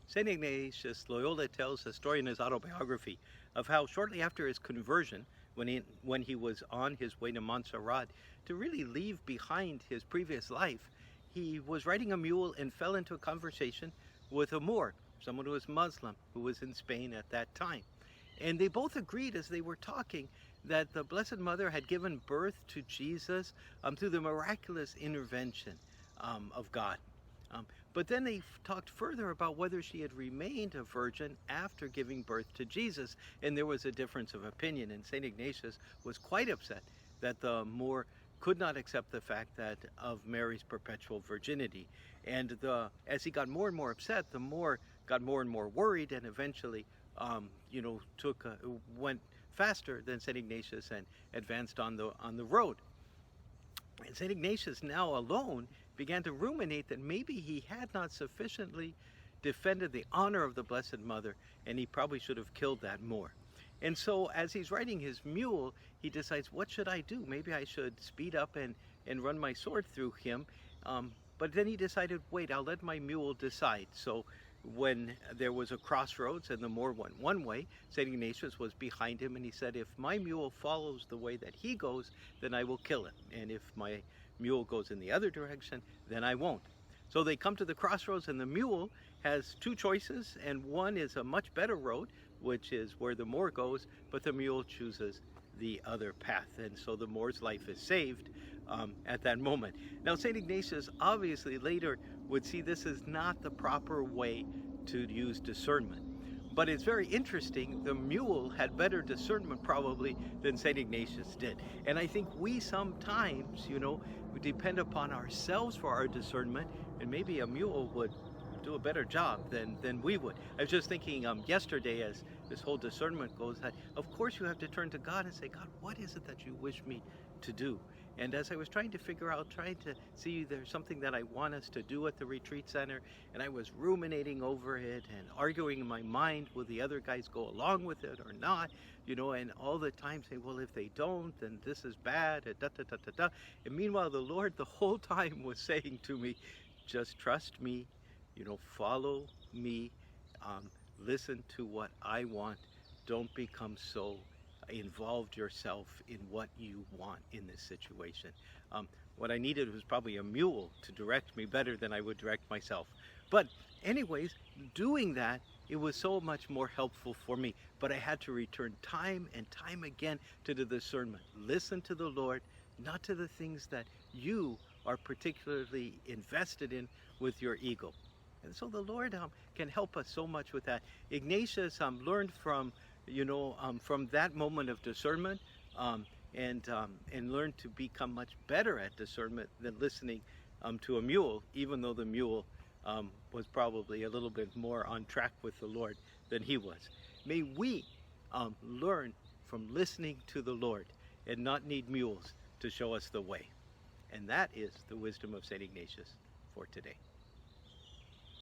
St Ignatius Loyola tells a story in his autobiography of how shortly after his conversion, when he was on his way to Montserrat to really leave behind his previous life, he was riding a mule and fell into a conversation with a Moor, someone who was Muslim, who was in Spain at that time. And they both agreed as they were talking that the Blessed Mother had given birth to Jesus through the miraculous intervention of God. But then they talked further about whether she had remained a virgin after giving birth to Jesus, and there was a difference of opinion, and St. Ignatius was quite upset that the Moor could not accept the fact that of Mary's perpetual virginity. And as he got more and more upset, the Moor got more and more worried, and eventually went faster than St. Ignatius and advanced on the road. And St. Ignatius, now alone, began to ruminate that maybe he had not sufficiently defended the honor of the Blessed Mother, and he probably should have killed that Moor. And so as he's riding his mule, he decides, what should I do? Maybe I should speed up and run my sword through him. But then he decided, wait, I'll let my mule decide. So when there was a crossroads and the Moor went one way, St. Ignatius was behind him, and he said, if my mule follows the way that he goes, then I will kill it. And if my mule goes in the other direction, then I won't. So they come to the crossroads, and the mule has two choices, and one is a much better road, which is where the Moor goes, but the mule chooses the other path, and so the Moor's life is saved at that moment. Now, St. Ignatius obviously later would see this as not the proper way to use discernment. But it's very interesting, the mule had better discernment probably than St. Ignatius did. And I think we sometimes, we depend upon ourselves for our discernment, and maybe a mule would do a better job than we would. I was just thinking yesterday, as this whole discernment goes, that of course you have to turn to God and say, God, what is it that you wish me to do? And as I was trying to figure out, trying to see there's something that I want us to do at the retreat center, and I was ruminating over it and arguing in my mind, will the other guys go along with it or not? And all the time saying, well, if they don't, then this is bad, and And meanwhile, the Lord the whole time was saying to me, just trust me, follow me, listen to what I want. Don't become so involved yourself in what you want in this situation. What I needed was probably a mule to direct me better than I would direct myself. But anyways, doing that, it was so much more helpful for me. But I had to return time and time again to the discernment. Listen to the Lord, not to the things that you are particularly invested in with your ego. And so the Lord can help us so much with that. Ignatius learned from that moment of discernment, and learned to become much better at discernment than listening to a mule, even though the mule was probably a little bit more on track with the Lord than he was. May we learn from listening to the Lord and not need mules to show us the way. And that is the wisdom of St. Ignatius for today.